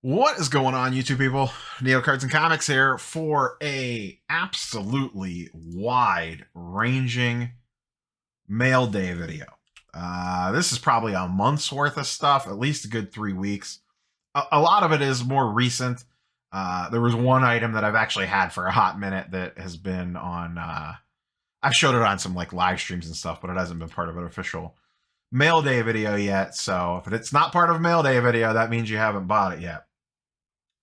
What is going on, YouTube people? Neo Cards and Comics here for a absolutely wide-ranging mail day video. This is probably a month's worth of stuff, at least a good 3 weeks. A lot of it is more recent. There was one item that I've actually had for a hot minute that has been on. I've showed it on some like live streams and stuff, but it hasn't been part of an official mail day video yet. So if it's not part of a mail day video, that means you haven't bought it yet.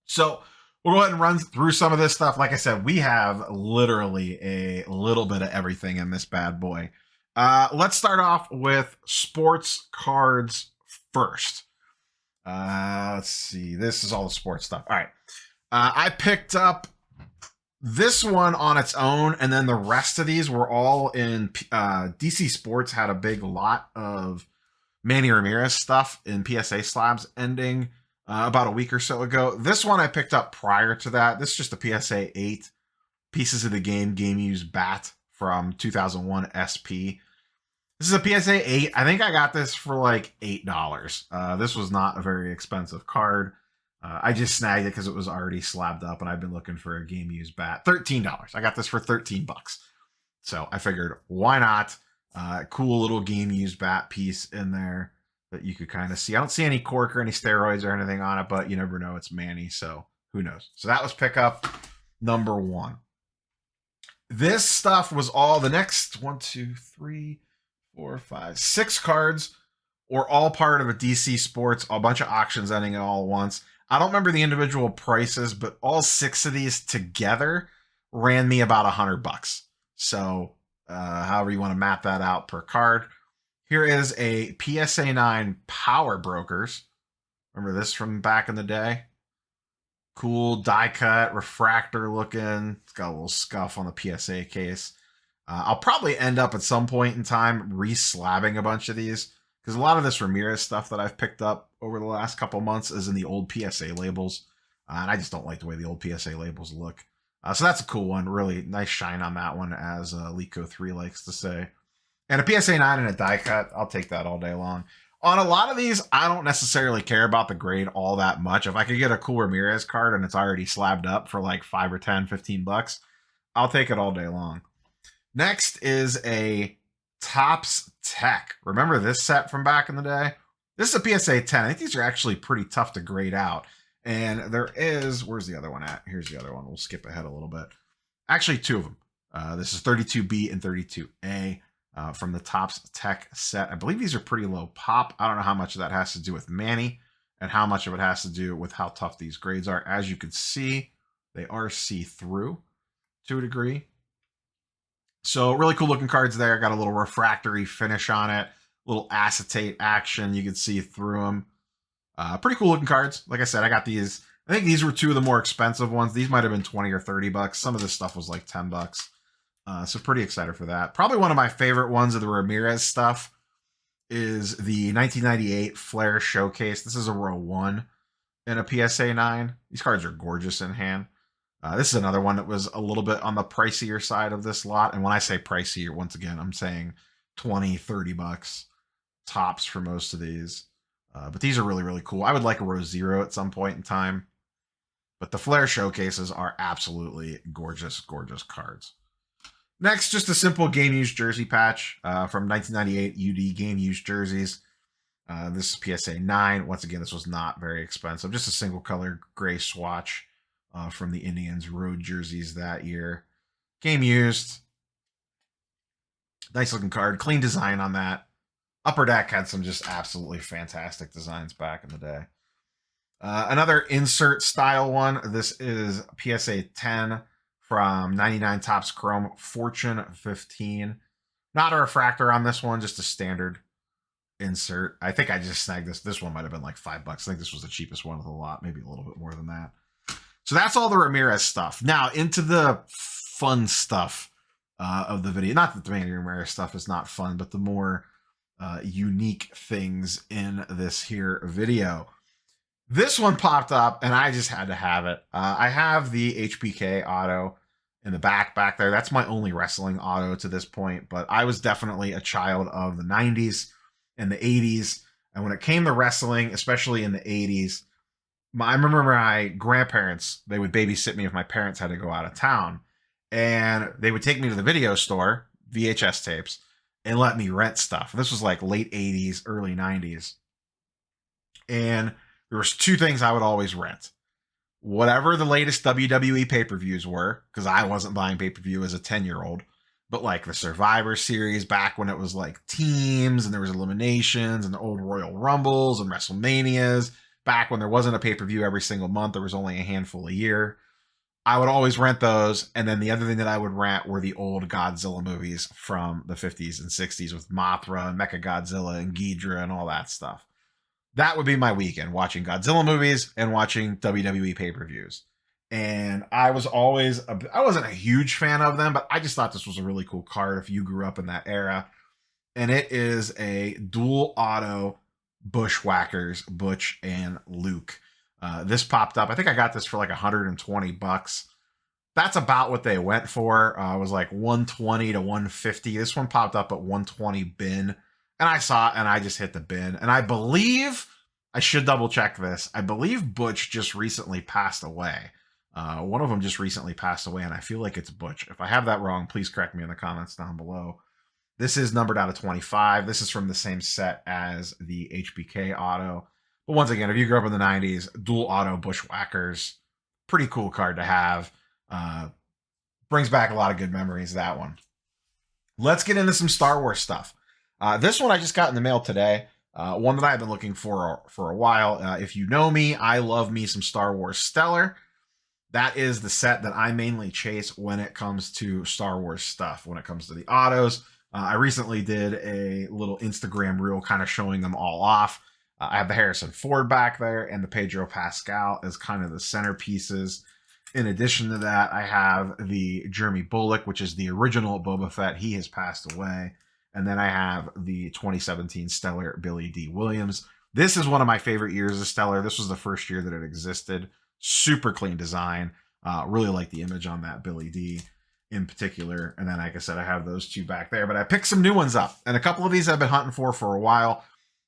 So we'll go ahead and run through some of this stuff. Like I said, we have literally a little bit of everything in this bad boy. Let's start off with sports cards first. Let's see. This is all the sports stuff. All right. I picked up this one on its own, and then the rest of these were all in DC Sports had a big lot of Manny Ramirez stuff in PSA slabs ending about a week or so ago. This one I picked up prior to that. This is just a PSA 8 Pieces of the Game Used Bat from 2001 SP. This is a PSA 8. I think I got this for like $8. This was not a very expensive card. I just snagged it because it was already slabbed up, and I've been looking for a game used bat. $13. I got this for 13 bucks. So I figured, why not? Cool little game used bat piece in there that you could kind of see. I don't see any cork or any steroids or anything on it, but you never know. It's Manny, so who knows? So that was pickup number one. This stuff was all the next 1, 2, 3, 4, 5, 6 cards were all part of a DC Sports, a bunch of auctions ending all at once. I don't remember the individual prices, but all 6 of these together ran me about $100. So, however you want to map that out per card. Here is a PSA 9 Power Brokers. Remember this from back in the day? Cool die cut, refractor looking. It's got a little scuff on the PSA case. I'll probably end up at some point in time re-slabbing a bunch of these, because a lot of this Ramirez stuff that I've picked up over the last couple months is in the old PSA labels. And I just don't like the way the old PSA labels look. So that's a cool one. Really nice shine on that one, as Lico3 likes to say. And a PSA 9 and a die cut, I'll take that all day long. On a lot of these, I don't necessarily care about the grade all that much. If I could get a cool Ramirez card and it's already slabbed up for like 5 or 10, 15 bucks, I'll take it all day long. Next is a Topps Tech. Remember this set from back in the day? This is a PSA 10. I think these are actually pretty tough to grade out. And there is, where's the other one at? Here's the other one. We'll skip ahead a little bit. Actually, 2 of them. This is 32B and 32A from the Topps Tech set. I believe these are pretty low pop. I don't know how much of that has to do with Manny and how much of it has to do with how tough these grades are. As you can see, they are see-through to a degree. So really cool looking cards there. Got a little refractory finish on it. Little acetate action. You can see through them. Pretty cool looking cards. Like I said, I got these. I think these were 2 of the more expensive ones. These might have been 20 or 30 bucks. Some of this stuff was like 10 bucks. So pretty excited for that. Probably one of my favorite ones of the Ramirez stuff is the 1998 Flair Showcase. This is a row 1 in a PSA 9. These cards are gorgeous in hand. This is another one that was a little bit on the pricier side of this lot. And when I say pricier, once again, I'm saying 20, 30 bucks tops for most of these. But these are really, really cool. I would like a row 0 at some point in time. But the Flair Showcases are absolutely gorgeous, gorgeous cards. Next, just a simple game used jersey patch from 1998 UD game used jerseys. This is PSA 9. Once again, this was not very expensive. Just a single color gray swatch from the Indians road jerseys that year. Game used. Nice looking card. Clean design on that. Upper Deck had some just absolutely fantastic designs back in the day. Another insert style one. This is PSA 10 from 99 Topps Chrome Fortune 15. Not a refractor on this one, just a standard insert. I think I just snagged this. This one might have been like $5. I think this was the cheapest one of the lot, maybe a little bit more than that. So that's all the Ramirez stuff. Now into the fun stuff of the video. Not that the Manny Ramirez stuff is not fun, but the more unique things in this here video. This one popped up and I just had to have it. I have the HBK auto in the back there. That's my only wrestling auto to this point, but I was definitely a child of the 90s and the 80s. And when it came to wrestling, especially in the 80s, I remember my grandparents, they would babysit me if my parents had to go out of town. And they would take me to the video store, VHS tapes, and let me rent stuff. This was like late 80s, early 90s. And there was two things I would always rent. Whatever the latest WWE pay-per-views were, because I wasn't buying pay-per-view as a 10-year-old, but like the Survivor Series back when it was like teams and there was eliminations and the old Royal Rumbles and WrestleManias, back when there wasn't a pay-per-view every single month, there was only a handful a year. I would always rent those. And then the other thing that I would rent were the old Godzilla movies from the 50s and 60s with Mothra and Mechagodzilla and Ghidorah and all that stuff. That would be my weekend, watching Godzilla movies and watching WWE pay-per-views. And I wasn't a huge fan of them, but I just thought this was a really cool card if you grew up in that era. And it is a dual auto Bushwhackers, Butch and Luke. This popped up. I think I got this for like $120. That's about what they went for. It was like 120 to 150. This one popped up at 120 bin. And I saw it and I just hit the bin. And I believe, I should double check this, I believe Butch just recently passed away. One of them just recently passed away, and I feel like it's Butch. If I have that wrong, please correct me in the comments down below. This is numbered out of 25. This is from the same set as the HBK auto. But once again, if you grew up in the 90s, dual auto Bushwhackers, pretty cool card to have. Brings back a lot of good memories, that one. Let's get into some Star Wars stuff. This one I just got in the mail today. One that I've been looking for a while. If you know me, I love me some Star Wars Stellar. That is the set that I mainly chase when it comes to Star Wars stuff, when it comes to the autos. I recently did a little Instagram reel kind of showing them all off. I have the Harrison Ford back there and the Pedro Pascal as kind of the centerpieces. In addition to that, I have the Jeremy Bullock, which is the original Boba Fett. He has passed away. And then I have the 2017 Stellar Billy D. Williams. This is one of my favorite years of Stellar. This was the first year that it existed. Super clean design. Really like the image on that Billy D in particular. And then, like I said, I have those two back there. But I picked some new ones up. And a couple of these I've been hunting for a while.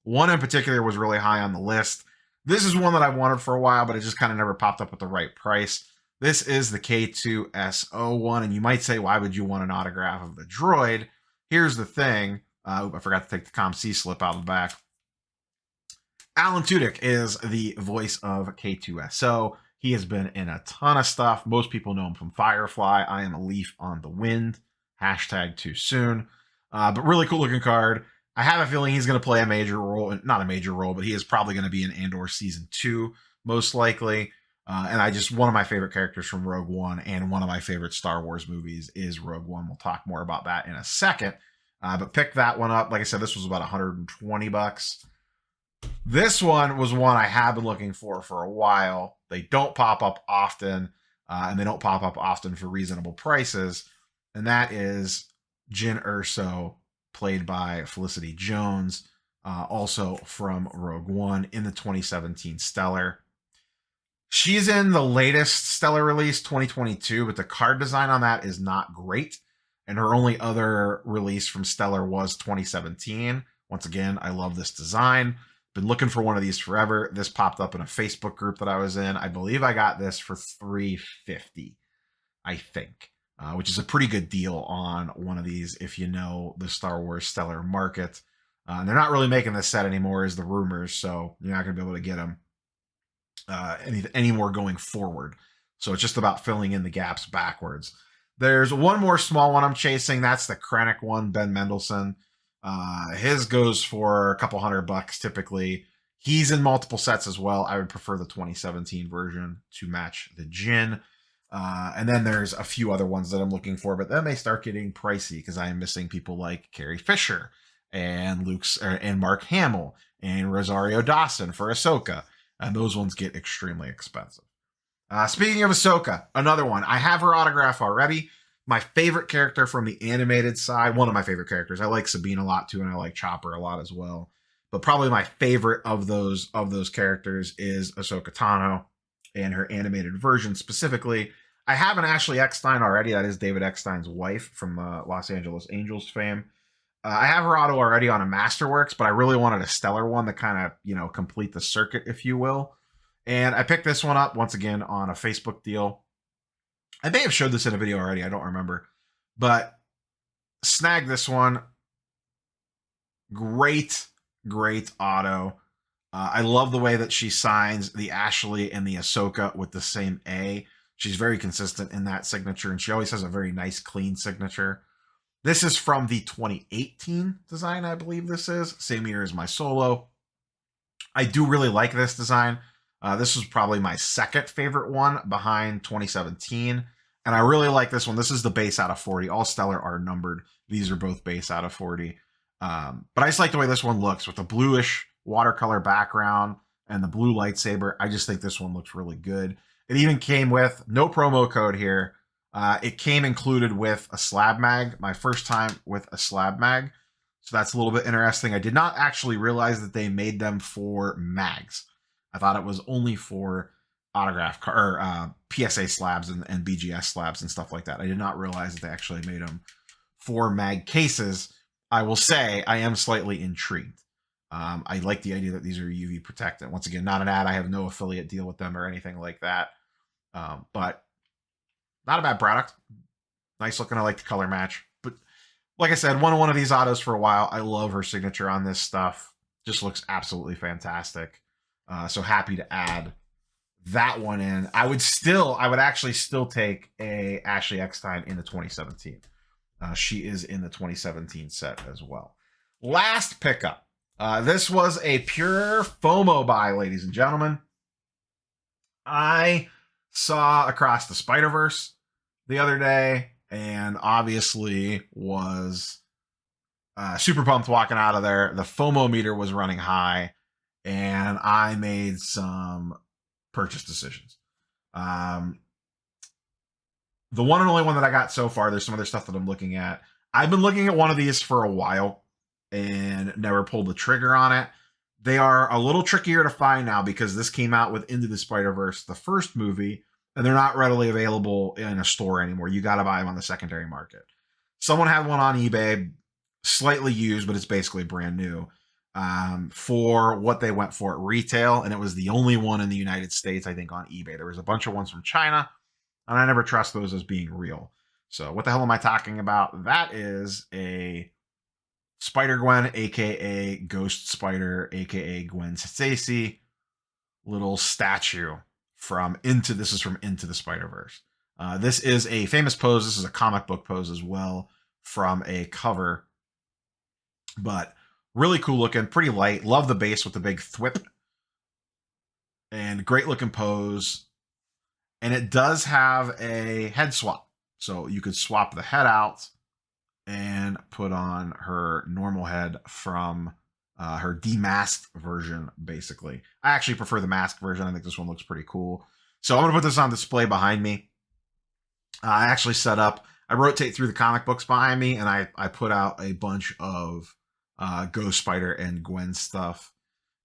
One in particular was really high on the list. This is one that I wanted for a while, but it just kind of never popped up at the right price. This is the K2SO1. And you might say, why would you want an autograph of the droid? Here's the thing. I forgot to take the ComC slip out of the back. Alan Tudyk is the voice of K2SO. He has been in a ton of stuff. Most people know him from Firefly. I Am a Leaf on the Wind. Hashtag too soon. But really cool looking card. I have a feeling he's going to play a major role. Not a major role, but he is probably going to be in Andor Season 2, most likely. And one of my favorite characters from Rogue One and one of my favorite Star Wars movies is Rogue One. We'll talk more about that in a second. But pick that one up. Like I said, this was about $120. This one was one I have been looking for a while. They don't pop up often, and they don't pop up often for reasonable prices. And that is Jyn Erso, played by Felicity Jones, also from Rogue One in the 2017 Stellar. She's in the latest Stellar release, 2022, but the card design on that is not great. And her only other release from Stellar was 2017. Once again, I love this design. Been looking for one of these forever. This popped up in a Facebook group that I was in. I believe I got this for $350, I think, which is a pretty good deal on one of these if you know the Star Wars Stellar market. And they're not really making this set anymore, is the rumors, so you're not going to be able to get them any more going forward. So it's just about filling in the gaps backwards. There's one more small one I'm chasing. That's the Krennic one, Ben Mendelsohn. His goes for a couple $100 typically. He's in multiple sets as well. I would prefer the 2017 version to match the Jyn. And then there's a few other ones that I'm looking for, but that may start getting pricey because I am missing people like Carrie Fisher and and Mark Hamill and Rosario Dawson for Ahsoka. And those ones get extremely expensive. Speaking of Ahsoka, another one. I have her autograph already. My favorite character from the animated side, one of my favorite characters. I like Sabine a lot too, and I like Chopper a lot as well. But probably my favorite of those characters is Ahsoka Tano and her animated version specifically. I have an Ashley Eckstein already. That is David Eckstein's wife from Los Angeles Angels fame. I have her auto already on a Masterworks, but I really wanted a Stellar one to kind of, complete the circuit, if you will. And I picked this one up once again on a Facebook deal. I may have showed this in a video already. I don't remember. But snagged this one. Great, great auto. I love the way that she signs the Ashley and the Ahsoka with the same A. She's very consistent in that signature, and she always has a very nice, clean signature. This is from the 2018 design, I believe this is. Same year as my Solo. I do really like this design. This was probably my second favorite one behind 2017. And I really like this one. This is the base out of 40. All Stellar are numbered. These are both base out of 40. But I just like the way this one looks with the bluish watercolor background and the blue lightsaber. I just think this one looks really good. It even came with no promo code here. It came included with a slab mag. My first time with a slab mag. So that's a little bit interesting. I did not actually realize that they made them for mags. I thought it was only for autograph or PSA slabs and BGS slabs and stuff like that. I did not realize that they actually made them for mag cases. I will say I am slightly intrigued. I like the idea that these are UV protected. Once again, not an ad. I have no affiliate deal with them or anything like that. But not a bad product. Nice looking. I like the color match. But like I said, one of these autos for a while. I love her signature on this stuff. Just looks absolutely fantastic. So happy to add that one in. I would actually still take a Ashley Eckstein in the 2017. She is in the 2017 set as well. Last pickup. This was a pure FOMO buy, ladies and gentlemen. I saw Across the Spider-Verse the other day and obviously was super pumped walking out of there. The FOMO meter was running high and I made some purchase decisions. The one and only one that I got so far, there's some other stuff that I'm looking at. I've been looking at one of these for a while and never pulled the trigger on it. They are a little trickier to find now because this came out with Into the Spider-Verse, the first movie, and they're not readily available in a store anymore. You got to buy them on the secondary market. Someone had one on eBay, slightly used, but it's basically brand new, for what they went for at retail, and it was the only one in the United States, I think, on eBay. There was a bunch of ones from China, and I never trust those as being real. So what the hell am I talking about? That is a Spider-Gwen, a.k.a. Ghost Spider, a.k.a. Gwen Stacy, little statue from Into the Spider-Verse. This is a famous pose. This is a comic book pose as well from a cover. But really cool looking, pretty light. Love the base with the big thwip. And great looking pose. And it does have a head swap. So you could swap the head out and put on her normal head from her demasked version, basically. I actually prefer the masked version. I think this one looks pretty cool. So I'm going to put this on display behind me. I actually set up, I rotate through the comic books behind me, and I put out a bunch of Ghost Spider and Gwen stuff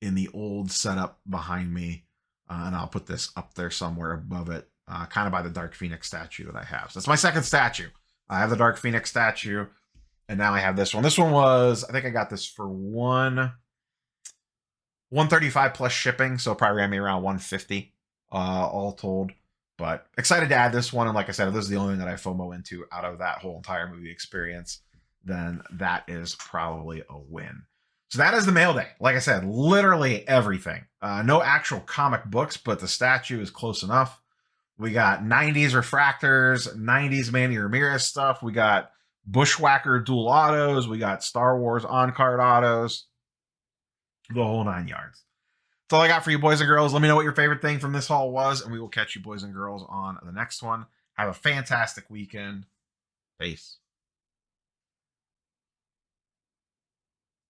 in the old setup behind me. And I'll put this up there somewhere above it, kind of by the Dark Phoenix statue that I have. So that's my second statue. I have the Dark Phoenix statue, and now I have this one. This one was, I think I got this for $135 plus shipping, so it probably ran me around $150 all told. But excited to add this one, and like I said, if this is the only thing that I FOMO into out of that whole entire movie experience, then that is probably a win. So that is the mail day. Like I said, literally everything. No actual comic books, but the statue is close enough. We got 90s refractors, 90s Manny Ramirez stuff. We got Bushwhacker dual autos. We got Star Wars on-card autos. The whole 9 yards. That's all I got for you, boys and girls. Let me know what your favorite thing from this haul was, and we will catch you, boys and girls, on the next one. Have a fantastic weekend. Peace.